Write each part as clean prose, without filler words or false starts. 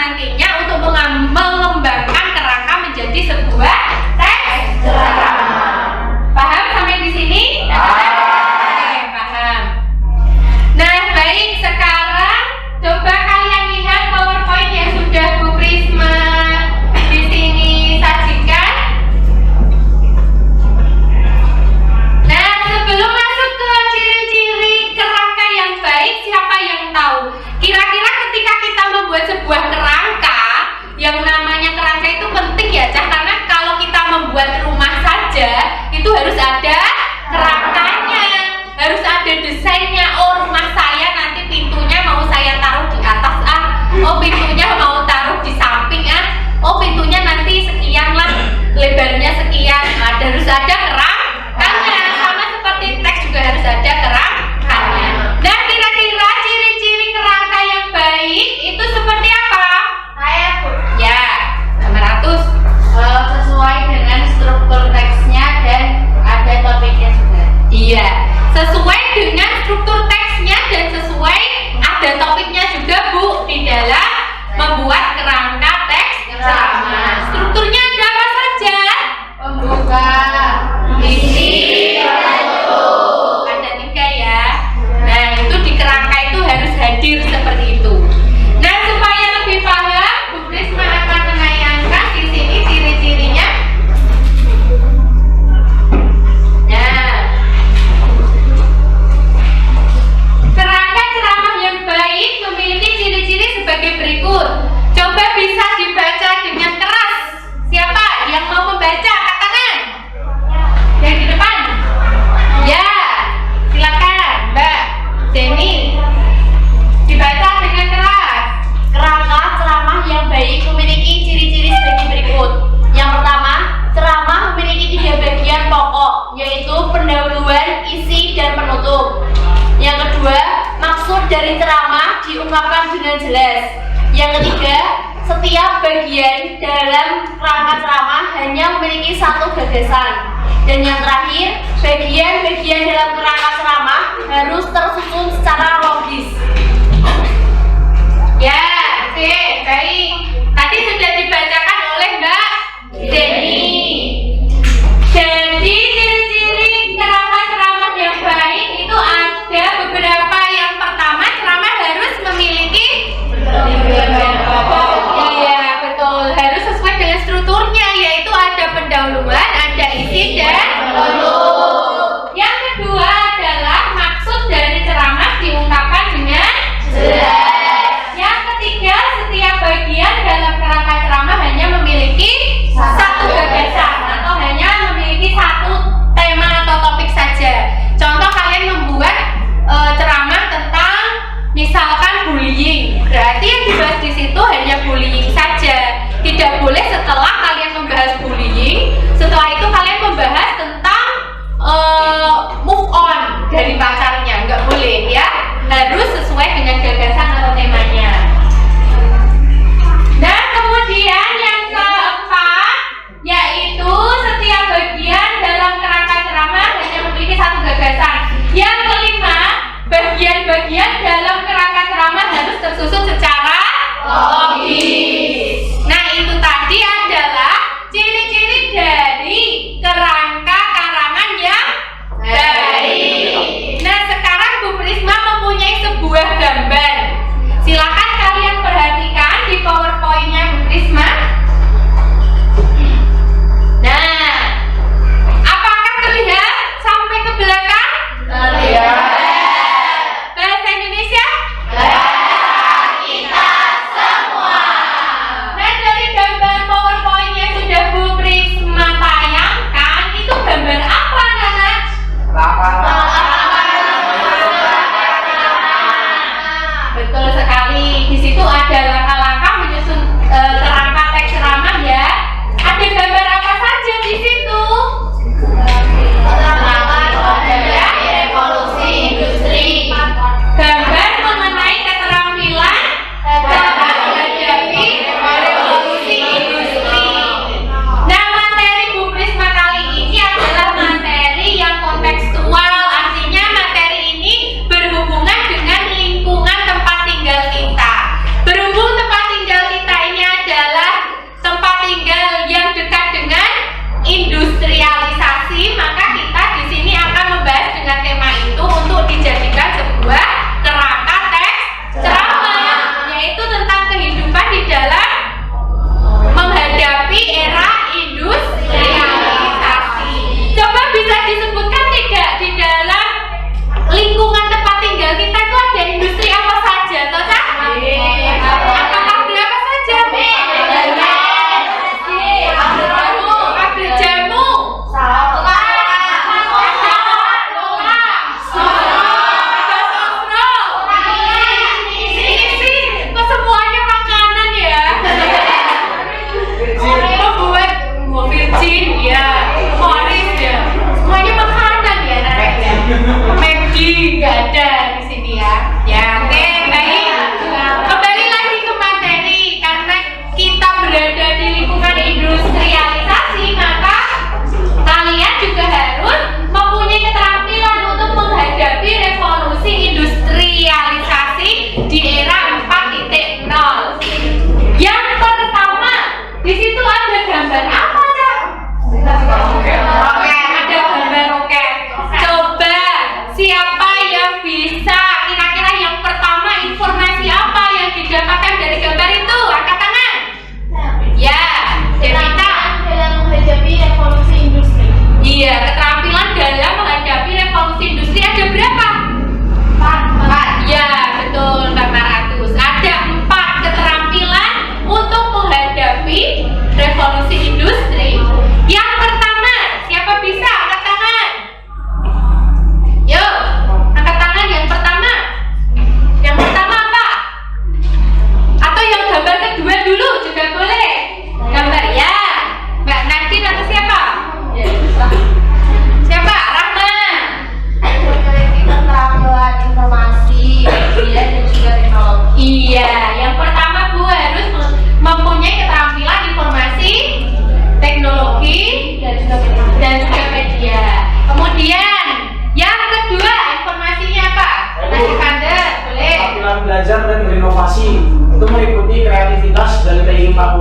nantinya untuk mengembangkan kerangka menjadi sebuah teks ceramah. Paham sampai di sini? Oke, paham. Nah, baik, sekarang coba kalian lihat PowerPoint yang sudah Bu Krisma di sini sajikan. Nah, sebelum masuk ke ciri-ciri kerangka yang baik, siapa yang tahu? Kira-kira ketika kita membuat sebuah kerangka, yang namanya kerangka itu penting ya, Cah, karena kalau kita membuat rumah saja, itu harus ada kerangkanya, harus ada desainnya. Oh, rumah saya nanti pintunya mau saya taruh di atas oh pintunya mau taruh di samping oh pintunya nanti sekian lah, lebarnya sekian. Nah, harus ada kerangkanya, sama seperti teks juga harus ada kerangkanya. Nah, kira-kira ciri-ciri kerangka yang baik itu seperti apa? Saya Bu. Ya, 900. Sesuai dengan struktur teksnya dan ada topiknya juga. Iya, sesuai dengan struktur teksnya dan sesuai ada topiknya juga Bu di dalam membuat kerangka teks ceramah. Strukturnya ada apa saja? Pembuka, Isi, penutup. Ada 3 ya. Nah, itu di kerangka itu harus hadir seperti itu. Nah, supaya lebih paham, Bu Krisma akan menayangkan di sini ciri-cirinya. Nah, kerangka ceramah yang baik memiliki ciri-ciri sebagai berikut. Coba bisa dibaca dengan keras. Siapa yang mau membaca? Angkat tangan. Yang di depan. Ya, silakan, Mbak Jenny. Dibaca dengan keras. kerangka ceramah yang baik memiliki ciri-ciri sebagai berikut. Yang pertama, ceramah memiliki 3 bagian pokok, yaitu pendahuluan, isi, dan penutup. Yang kedua, maksud dari ceramah diungkapkan dengan jelas. Yang ketiga, setiap bagian dalam kerangka ceramah hanya memiliki 1 gagasan. Dan yang terakhir, bagian-bagian dalam kerangka ceramah harus tersusun secara logis. Ya, oke, baik. Tadi sudah dibacakan oleh Mbak Jenny. Jadi ciri-ciri kerangka ceramah yang baik itu ada beberapa. Yang pertama, ceramah harus memiliki iya, betul. Harus sesuai dengan strukturnya, yaitu ada pendahuluan, ada isi dan penutup. Yang kedua adalah maksud dari ceramah diungkapkan dengan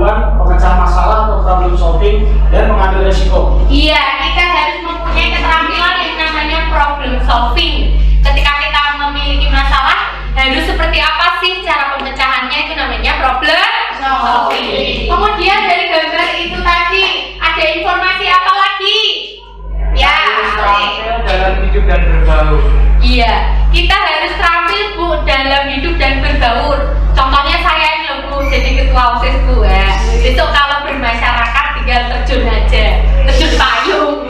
pengetahuan pemecahan masalah atau problem solving dan mengambil resiko. Iya, kita harus mempunyai keterampilan yang namanya problem solving. Ketika kita memiliki masalah, harus seperti apa sih cara pemecahannya, itu namanya problem solving. Kemudian dari gambar itu tadi ada informasi apa lagi? Ya, Terampil dalam hidup dan bergaul. iya, kita harus terampil Bu dalam hidup dan bergaul. Contohnya saya ini loh Bu, jadi ketua OSIS Bu ya. Besok kalau bermasyarakat tinggal terjun aja, terjun payung.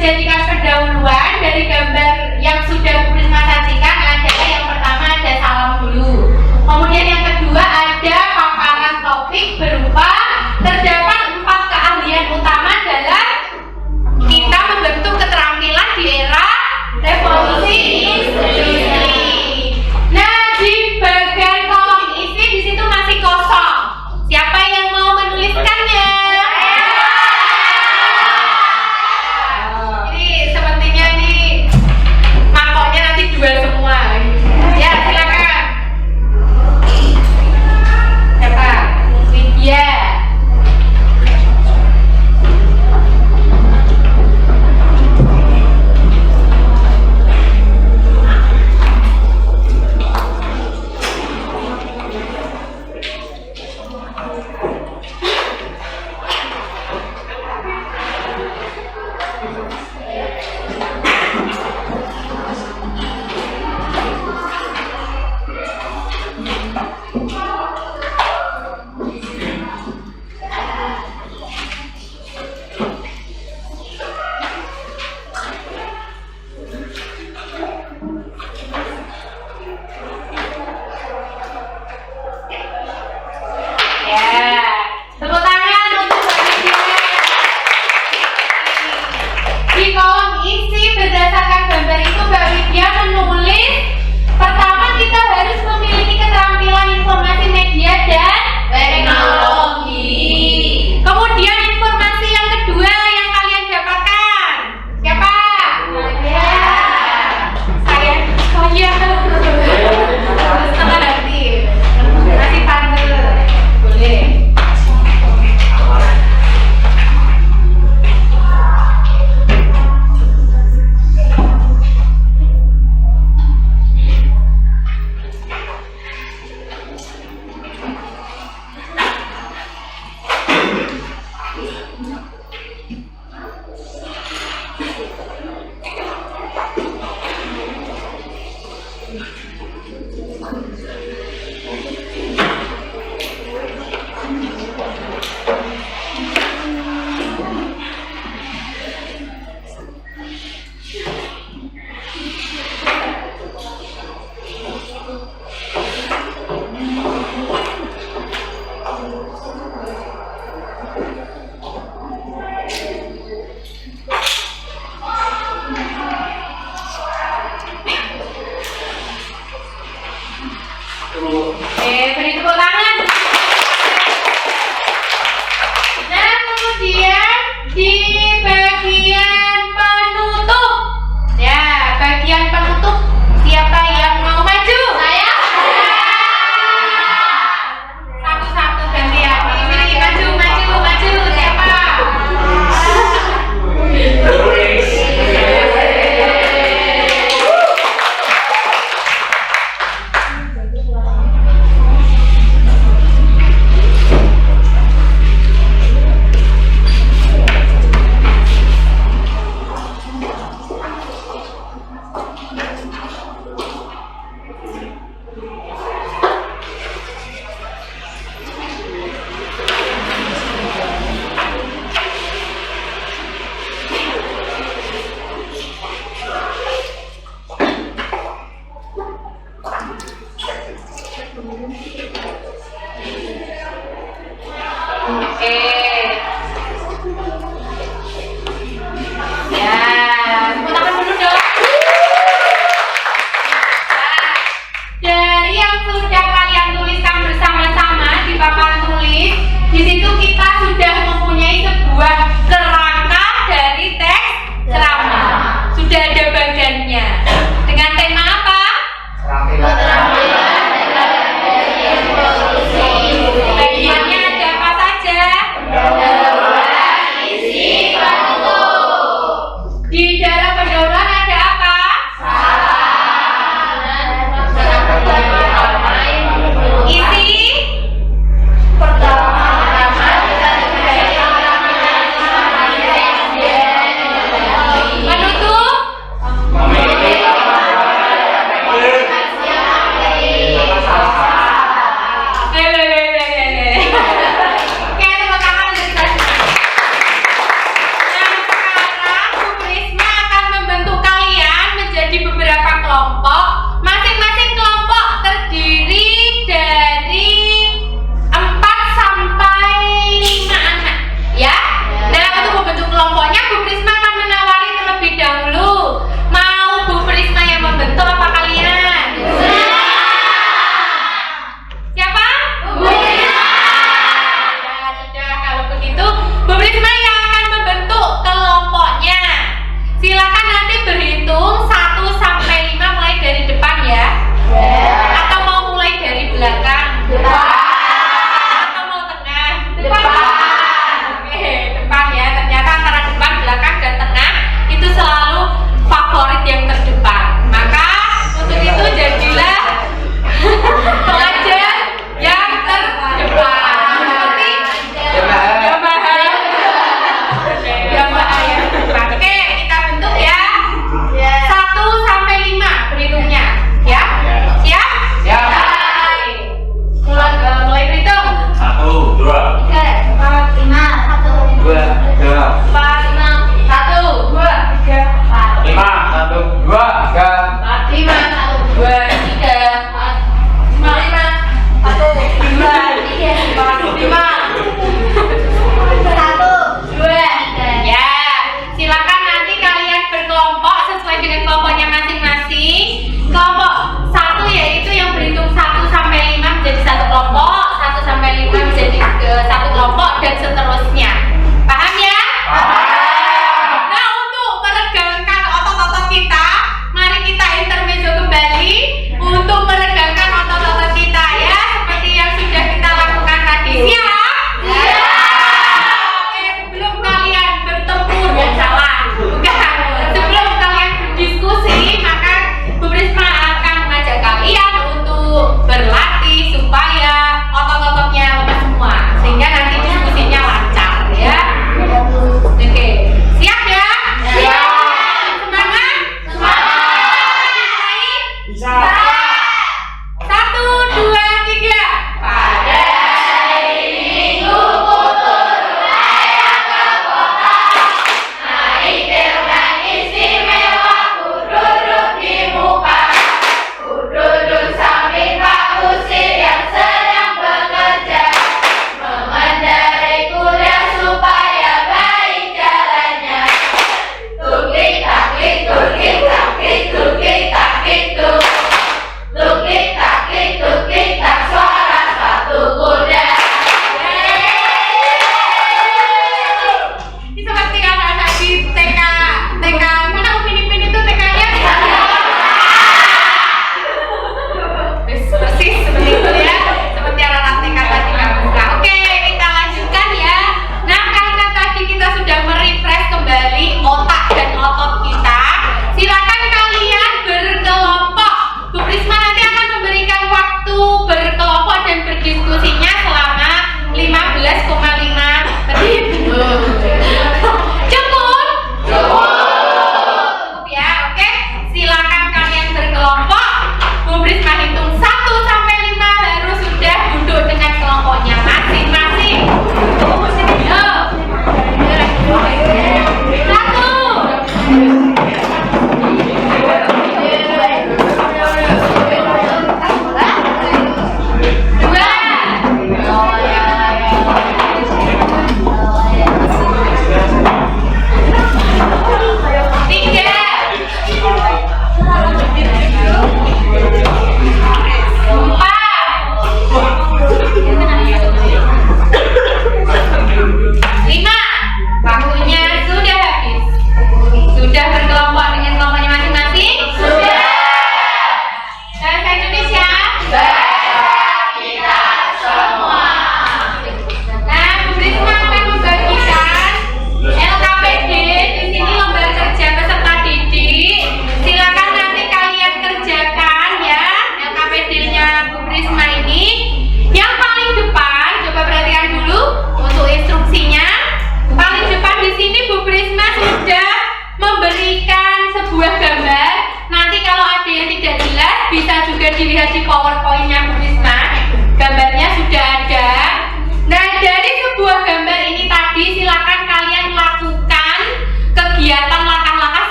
dijadikan pendahuluan dari gambar yang sudah Bu Risma sajikan adalah yang pertama ada salam dulu. Kemudian yang kedua ada paparan topik berupa terdapat 4 keahlian utama dalam kita membentuk keterampilan di era revolusi industri. Nah, di bagian kolom isi di situ masih kosong. Siapa yang mau menuliskannya? Ini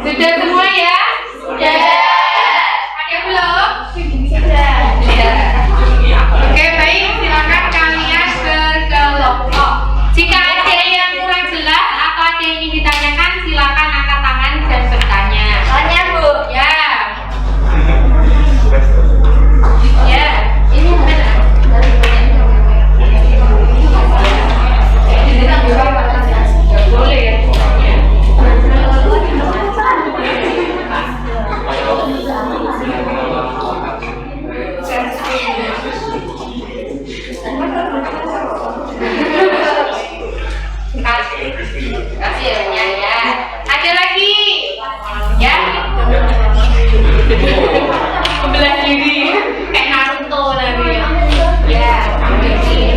Sudah semua ya? Sudah. Ada belum? Sudah. Oke, baik, silakan kalian berkelompok. Jika ada yang kurang jelas atau ada yang ingin ditanyakan, silakan angkat tangan dan bertanya. Tanya, Bu. Ya. Ya, ini mana? Boleh ya? Kasih ya. Ada lagi? Ya. Belah diri kayak Naruto nanti ya. Ya, ini.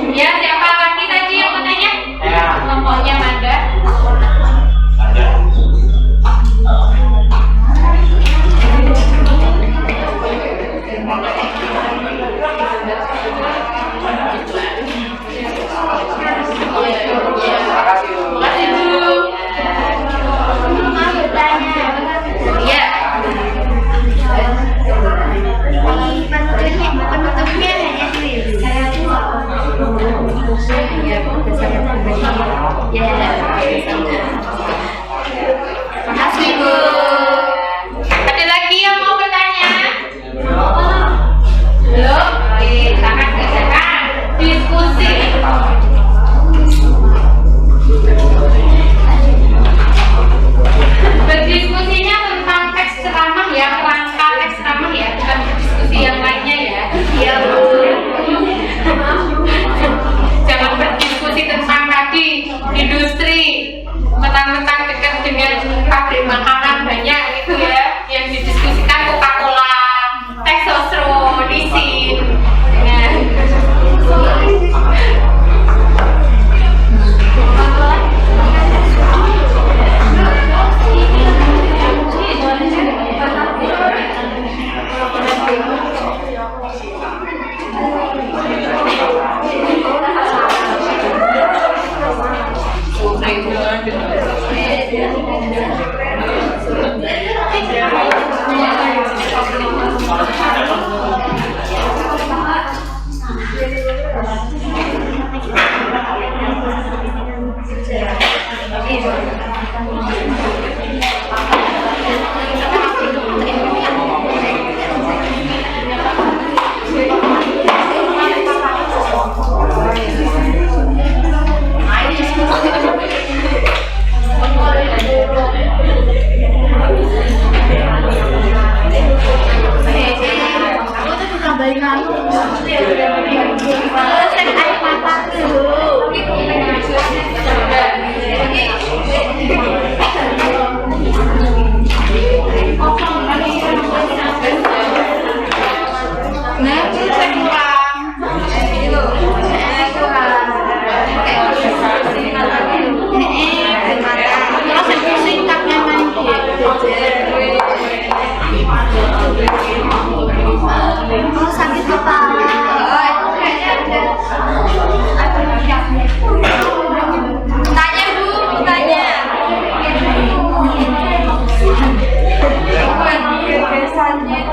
Ya, siapa lagi tadi yang mau tanya? Kelompoknya Manda. Makasih, Bu. Mau bertanya. Ya. Penutupnya hanya skripsi. Makasih, Bu. Ada lagi yang mau bertanya? Belum? Oke, sangat silakan diskusi. Berdiskusinya tentang teks ceramah ya, kerangka teks ceramah ya, bukan diskusi yang lainnya ya. Iya, Bu. Jangan berdiskusi tentang tadi industri, mentang-mentang dekat dengan pabrik makanan banyak gitu ya, yang didiskusikan Coca-Cola, Texosro, Nissin. Tanya.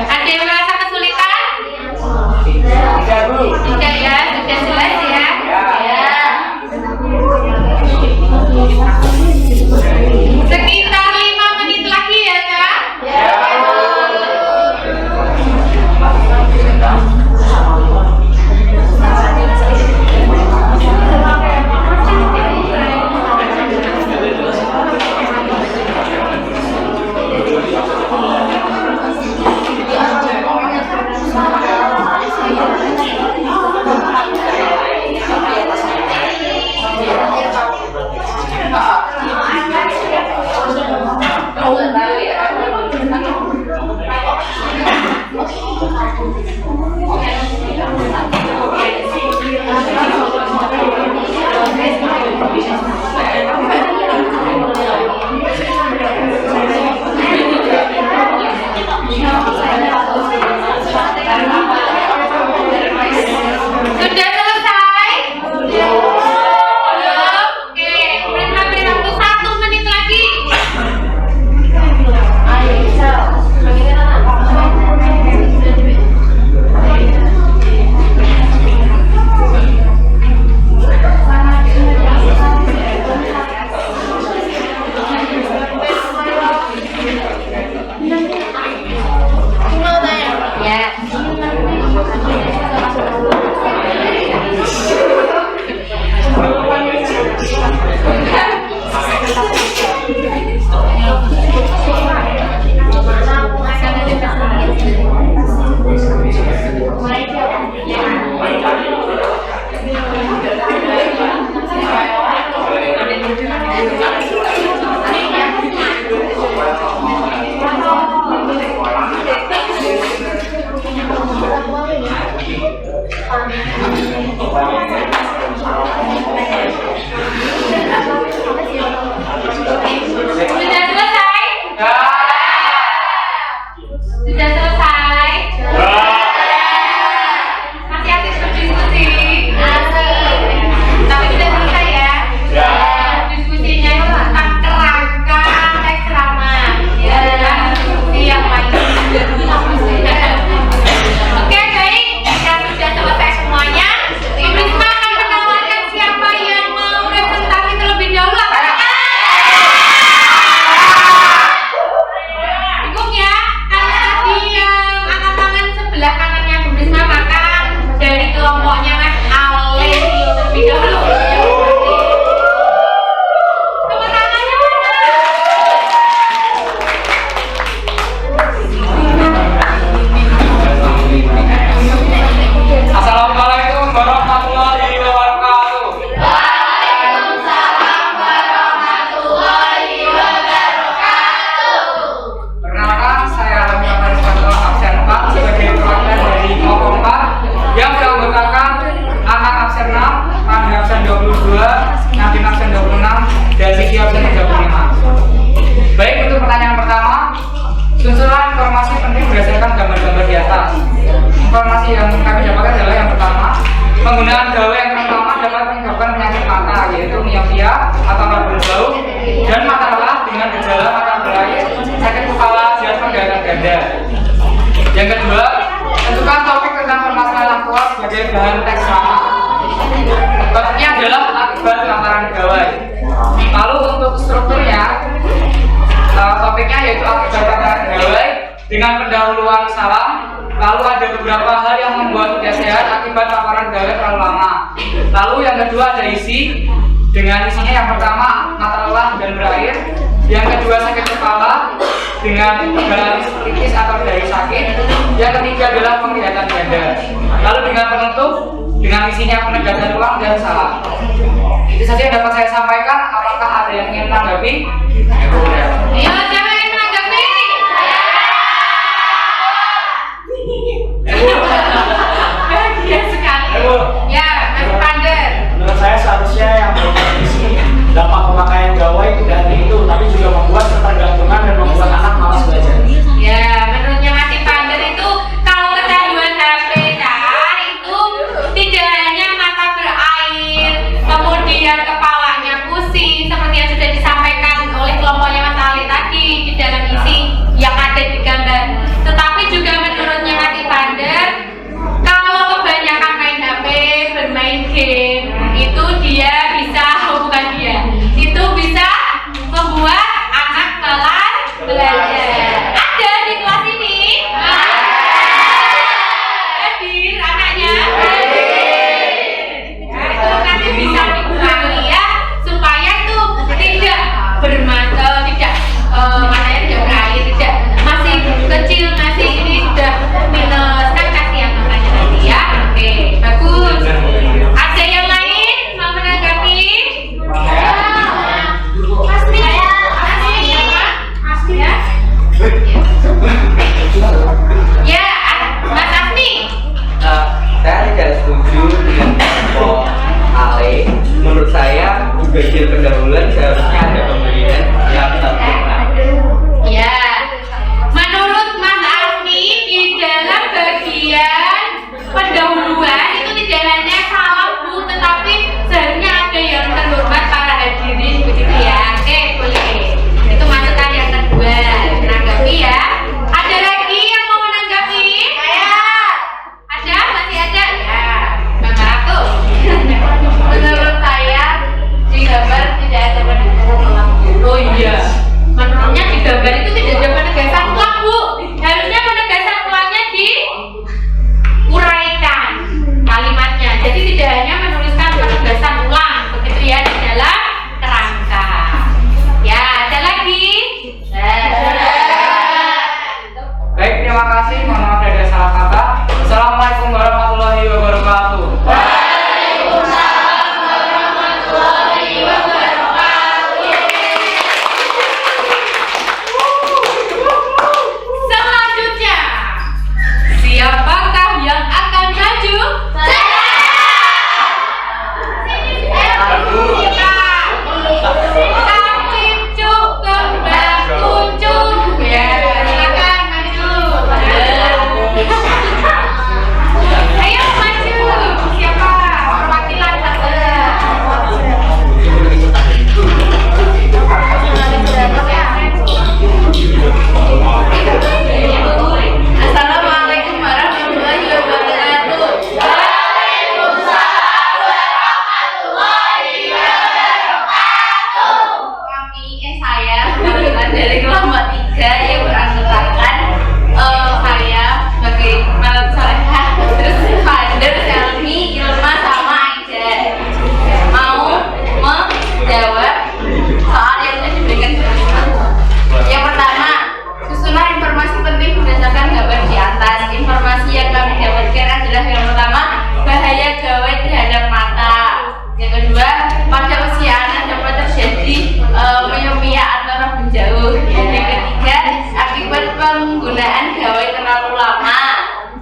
Ada yang merasa kesulitan? Tidak, Bu. Tidak ya, sudah jelas ya? Ya. Sekitar 5 menit lagi ya Kak? Ya. Sudah selesai? Belum? Oke, beri waktu 1 menit lagi. Sudah selesai? Sudah selesai? Masih asik berdiskusi? Tapi sudah selesai ya? Diskusinya itu tentang kerangka teks ceramah. Ya, diskusi yang lain. Oke, baik. Jika sudah selesai semuanya, Ibu Risma akan menawarkan siapa yang mau presentasi terlebih dahulu. Bingung ya? Karena tadi yang angkat tangan sebelah kanannya Bu Risma, maka dari kelompoknya Mas Ale terlebih dahulu. Tepuk tangannya. Assalamualaikum warahmatullahi wabarakatuh. Perkenalkan, saya Alhamdulillah Rizwanto absen 4 sebagai perwakilan dari kelompok 4 yang beranggotakan anak absen 6, Pandi absen 22, Nadine absen 26, dan Siki absen 35. Baik, untuk pertanyaan pertama, susunan informasi penting berdasarkan gambar-gambar di atas. Informasi yang kami dapatkan adalah yang pertama, penggunaan gawai yang pertama dapat menyebabkan penyakit mata, yaitu miopia atau kabel bau bahan teks lama. Topiknya adalah akibat paparan gawai. Lalu untuk strukturnya, topiknya yaitu akibat paparan gawai dengan pendahuluan salam. Lalu ada beberapa hal yang membuat tidak sehat akibat paparan gawai terlalu lama. Lalu yang kedua ada isi, dengan isinya yang pertama mata lelah dan berair. Yang kedua sakit kepala dengan gejala kritis atau dari sakit. Yang ketiga adalah penglihatan ganda. Lalu dengan penutup dengan isinya penegasan ulang dan salah. Itu saja yang dapat saya sampaikan. Apakah ada yang ingin menanggapi? Iya, siapa yang menanggapi? Bahagia sekali. Ya, Mas Pander. Menurut saya seharusnya yang berisi dampak pemakaian gawai tidak hanya itu, tapi juga membuat ketergantungan dan membuat anak malas belajar. Ya, menurutnya Mas Pander itu kalau kecanduan HP itu tidak hanya mata berair, kemudian kepalanya pusing seperti yang sudah disampaikan oleh kelompoknya Mas Ali tadi di dalam isi yang ada di gambar. Tetapi juga menurutnya Mas Pander, kalau kebanyakan main HP, bermain game, itu dia bisa, bukan dia, itu bisa membuat anak malas belajar. Ada di kelas ini? Hadir anaknya? Ya, itu nanti bisa dikurangi ya, supaya itu tidak matanya tidak berair, tidak masih kecil, masih ini sudah minus kan, kasihan makanya nanti ya. Oke, bagus. Ada yang lain mau menanggapi? Pasti. Ya. Ya, Mas Asmi. Saya tidak setuju dengan kelompok Ale. Menurut saya di bagian pendahuluan seharusnya ada pemberian yang sempurna. Ya, menurut Mas Asmi di dalam bagian pendahuluan itu tidak hanya salam Bu, tetapi seharusnya ada yang terhormat para hadirin begitu ya. Oke, boleh. Itu masukan yang kedua. Menanggapi ya. Ada lagi yang mau menanggapi? Ada? Masih ada? Ya. Bang Ratu. Menurut saya di gambar tidak ada penegasan ulang. Oh iya. Menurutnya di gambar itu tidak ada penegasan ulang, Bu. Harusnya penegasan ulangnya diuraikan kalimatnya. Jadi tidak hanya menuliskan penegasan ulang, begitu ya, di dalam kerangka. Ya, ada lagi? Baik, terima kasih. Mohon maaf ada salah kata. Assalamualaikum warahmatullahi wabarakatuh. Selanjutnya, siapakah yang akan maju? Kaki cukup berkunjung. Ya, silakan maju. Ayo maju. Siapa perwakilan Assalamualaikum warahmatullahi wabarakatuh. Saya perwakilan dari kelompok 3 yang beranggotakan saya sebagai Malat Salehah, terus Pander, Selmi, Ilma, sama Aida mau menjawab soal yang sudah diberikan sebelumnya. Yang pertama, susunan informasi penting berdasarkan gambar di atas. Informasi yang kami dapatkan adalah yang pertama, bahaya gawai terhadap mata. Yang kedua, pada usia anak dapat terjadi miopia atau rabun jauh. Yang ketiga, akibat penggunaan gawai terlalu lama.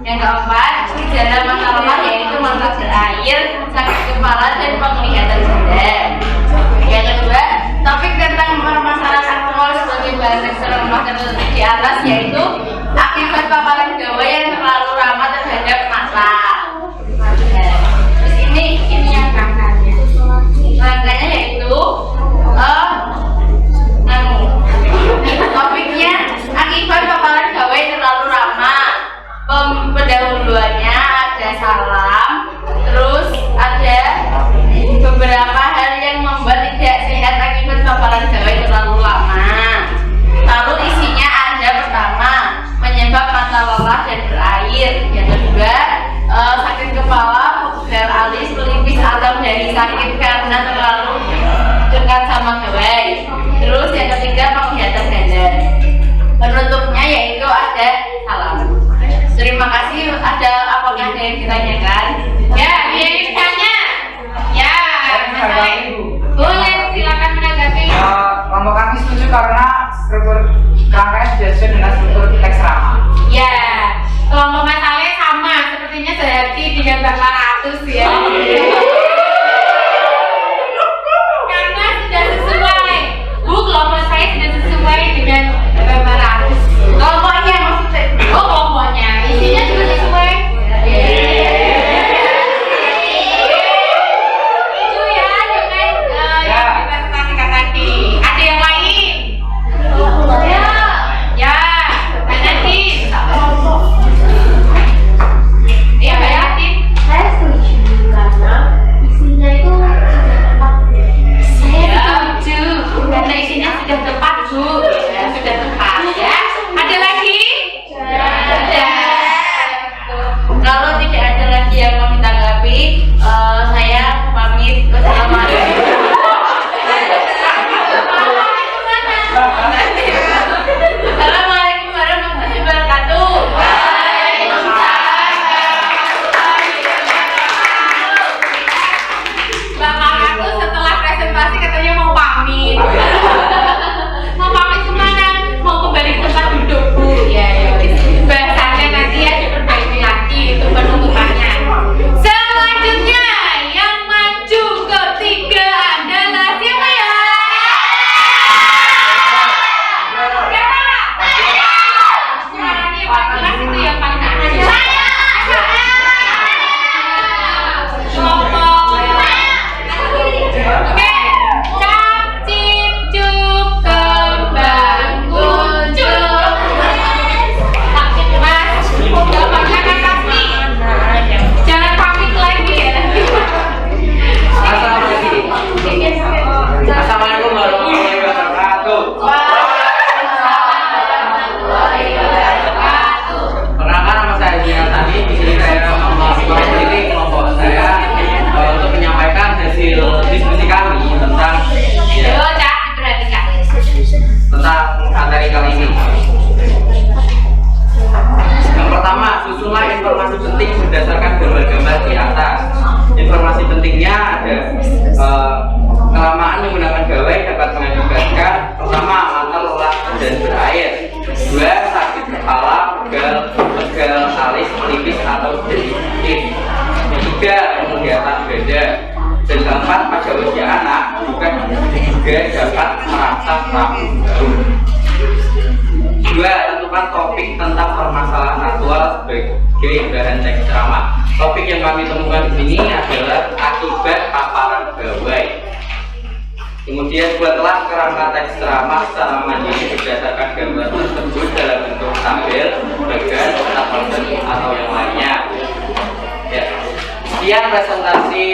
Yang keempat, gejala mata lelah yaitu mata berair, sakit kepala dan penglihatan ganda. Yang kedua, topik tentang permasalahan mal sebagai bahan eksternal tertentu di atas yaitu akibat paparan gawai yang terlalu lama terhadap mata. Terus ini yang rangkanya. Rangkanya yaitu topiknya akibat paparan gawai terlalu lama. Pendahuluannya ada salam, struktur rangkaian sudah sesuai dengan struktur teks ceramah. Ya, kelompok masalahnya sama, sepertinya sehati dengan Bapak Ratus ya. Karena sudah sesuai. Bu, kelompok saya sudah sesuai dengan Bapak Ratus. Kelompoknya maksudnya? Oh, kelompoknya. Isinya juga sesuai. Itu ya dengan yang dipresentasikan tadi. Ada yang lain? Ya, Mbak Nadine. Iya, Mbak Nadine. Saya setuju karena isinya itu sudah tepat. Saya setuju karena isinya sudah tepat, Bu. Ya, sudah tepat ya. Ada lagi? Ada. Kalau tidak ada lagi yang mau ditanggapi, saya pamit. Wassalamualaikum. Assalamualaikum warahmatullahi wabarakatuh. Bapak Ratu setelah presentasi katanya mau pamit. Mau pamit kemana? Mau kembali ke tempat duduk, Bu. Ya, ya. Bahasanya nanti ya diperbaiki lagi untuk penutupannya. Selanjutnya yang maju ketiga adalah siapa ya? Siapa? Suaranya yang paling keras itu yang paling keras. Kelompok. Oke, cap cip cup kembang kuncup. Mas, gambarnya kan pasti. Jangan pamit lagi ya nanti. Assalamualaikum warahmatullahi wabarakatuh. Perkenalkan, nama saya Jian Tani. Di sini saya mewakili kelompok saya untuk menyampaikan hasil diskusi kami tentang Yo, Cak, diperhatikan. tentang materi kali ini. Yang pertama, susunlah informasi penting berdasarkan gambar-gambar di atas. Informasi pentingnya ada kelamaan menggunakan gawai dapat mengakibatkan pertama mata lelah dan berair, dua sakit kepala, pegal, alis, pelipis atau sedikit, ketiga kemudian beda, dan keempat pada usia anak juga dapat merasa rapuh baru. Dua, tentukan topik tentang permasalahan aktual sebagai bahan teks ceramah. Topik yang kami temukan di sini adalah akibat paparan gawai. Kemudian buatlah kerangka teks ceramah secara mandiri berdasarkan gambar tersebut dalam bentuk tabel, bagan, tabel atau yang lainnya. Ya. Sekian presentasi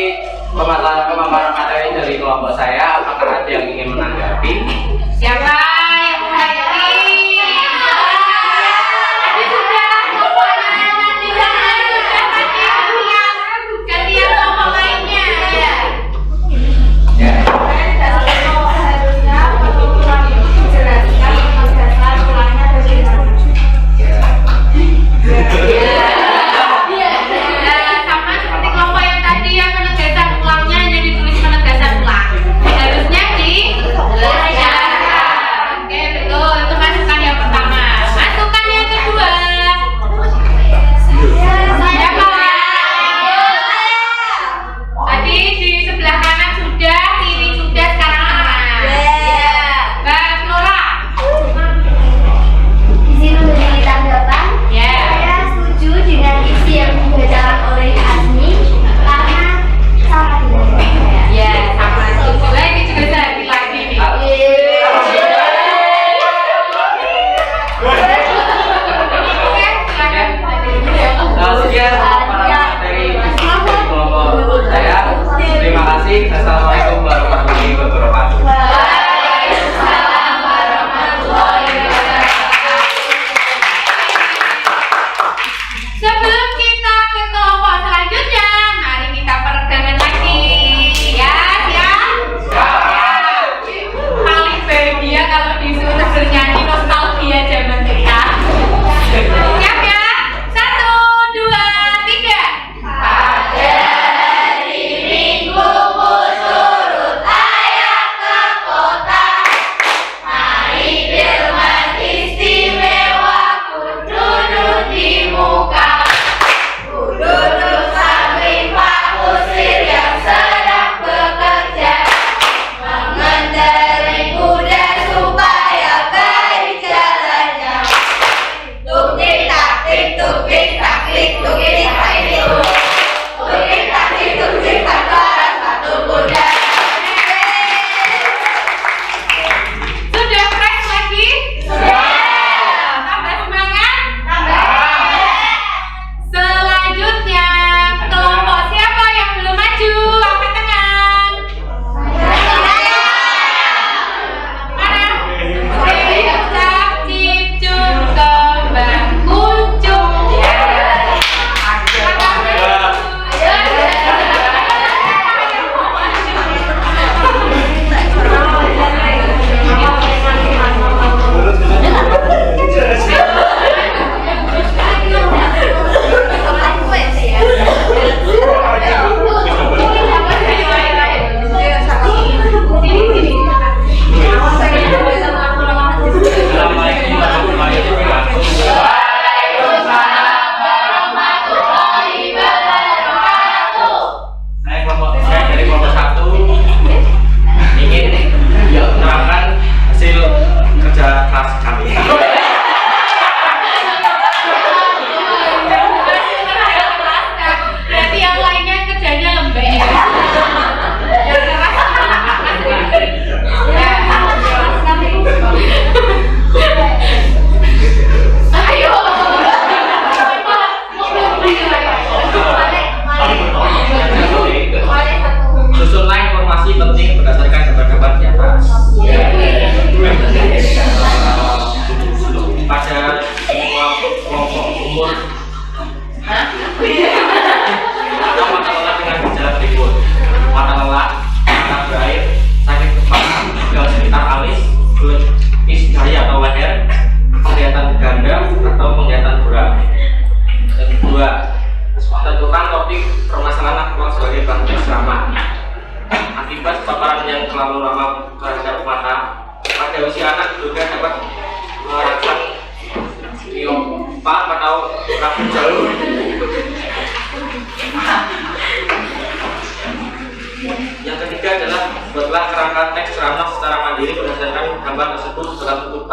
pemaparan materi dari kelompok saya. Apakah ada yang ingin menanggapi? Siapa yang menghadiri? Tadi sudah gantian kelompok lainnya ya. Ya.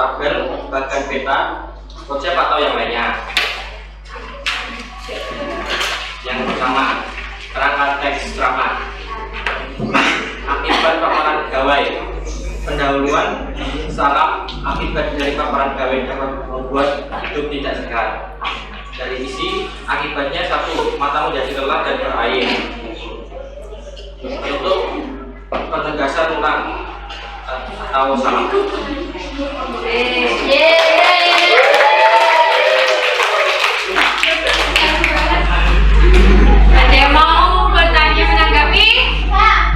tabel bagian peta, konsep atau yang lainnya. Yang pertama, kerangka teks ceramah. Akibat paparan gawai. Pendahuluan, salam akibat dari paparan gawai dapat membuat hidup tidak sehat. Dari isi, akibatnya satu, mata menjadi lelah dan berair. Untuk penegasan ulang atau salam. Ada yang mau bertanya menanggapi?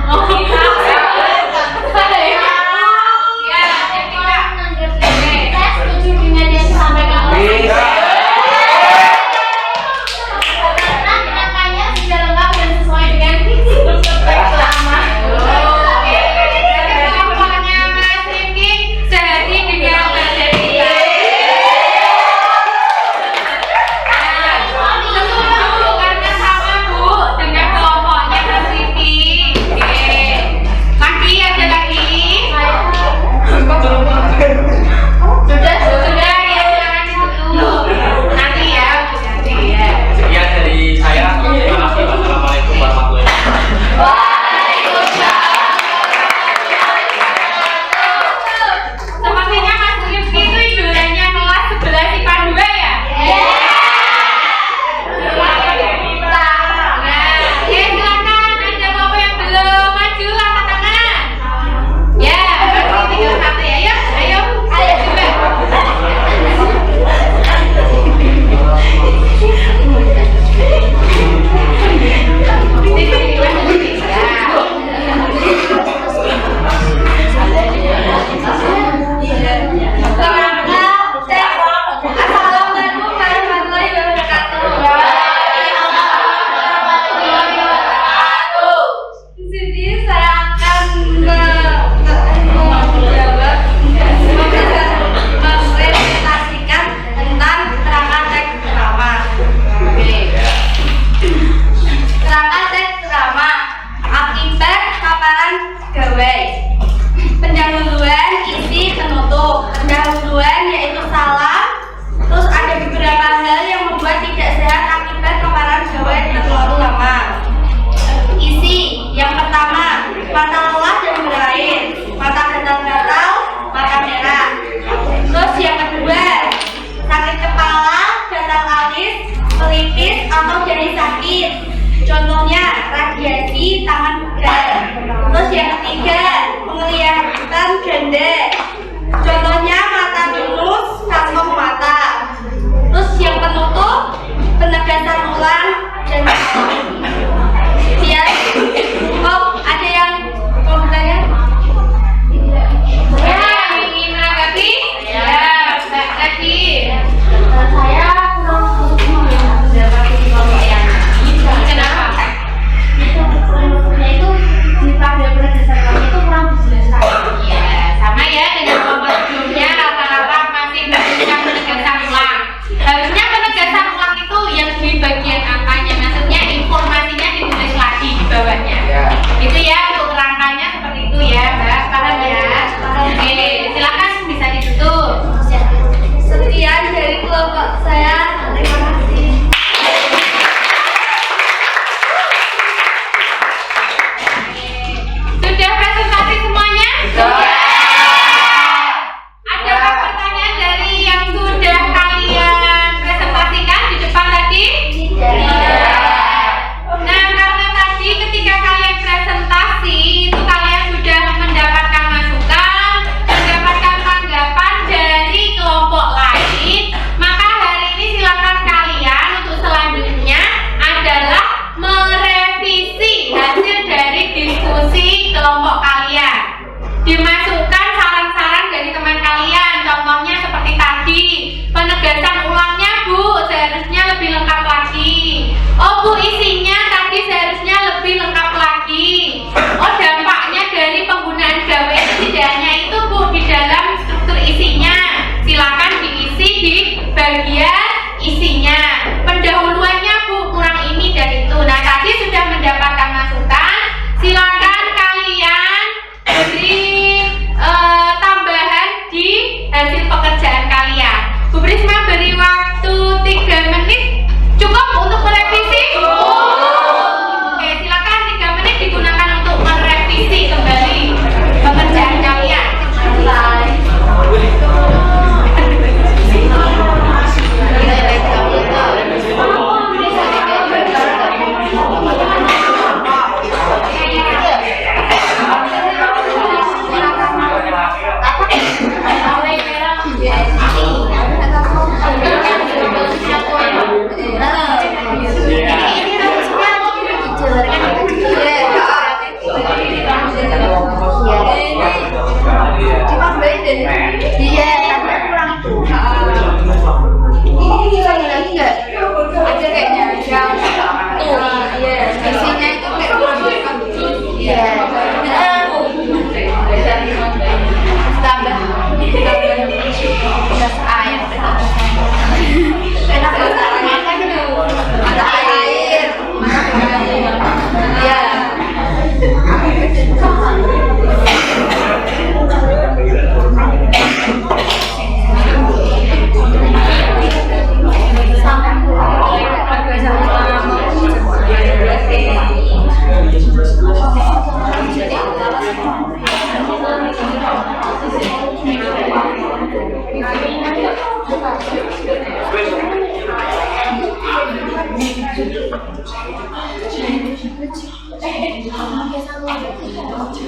Oh, ya, yang tidak. Saya setuju dengan yang disampaikan oleh karena kerangkanya sudah lengkap dan sesuai dengan visi teks ceramah. Oke, kelompoknya Mas Rifki sehati dengan materi kita.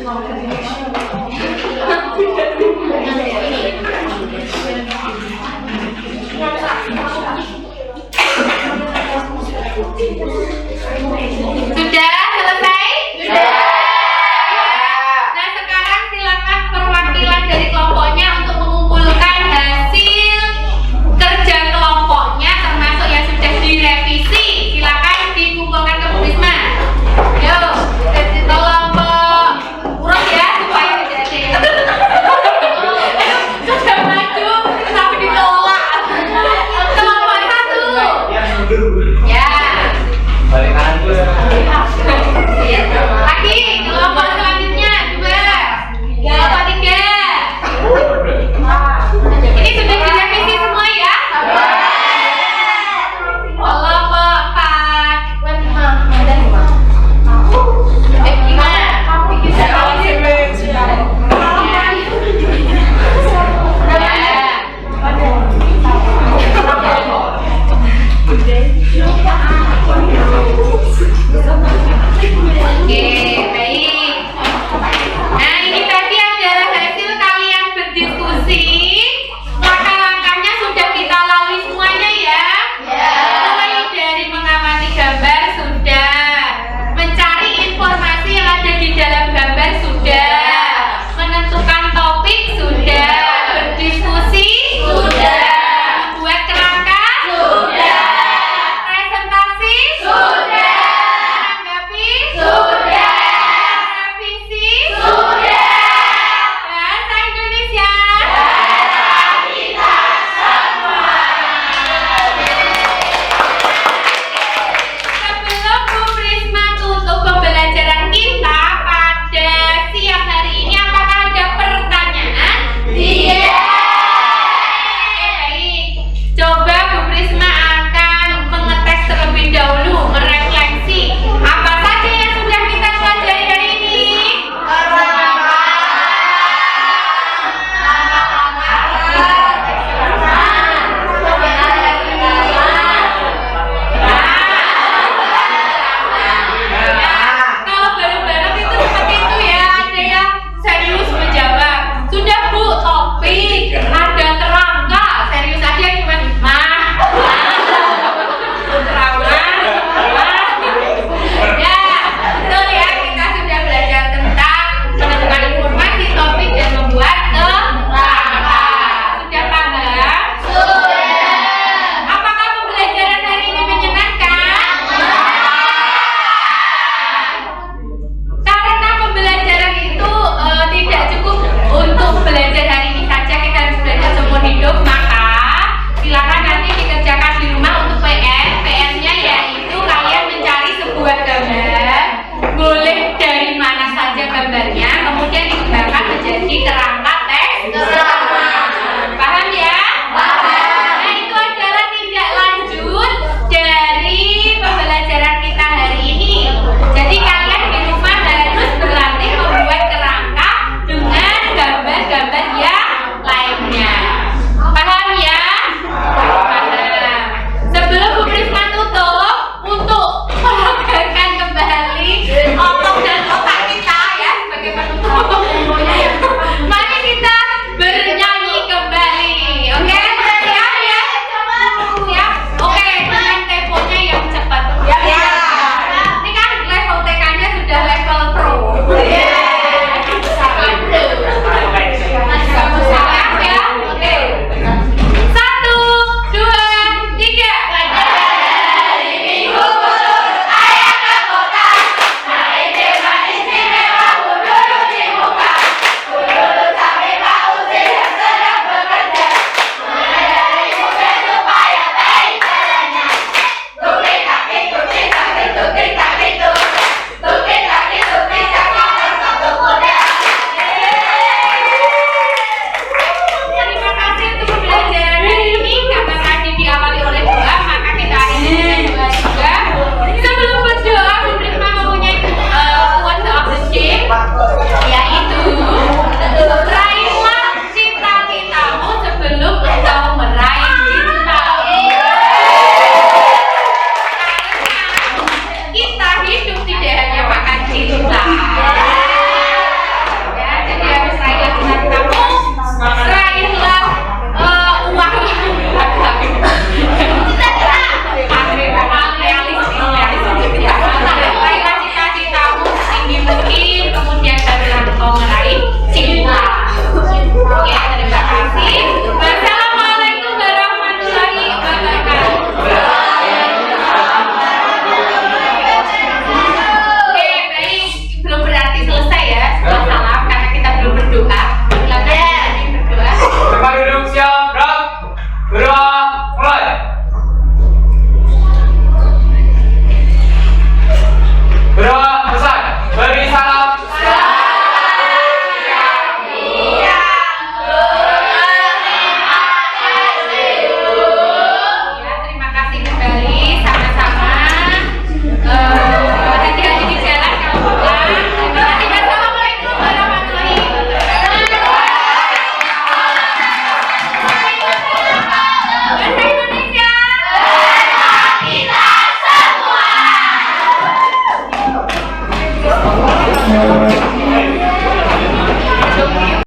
Indonesia.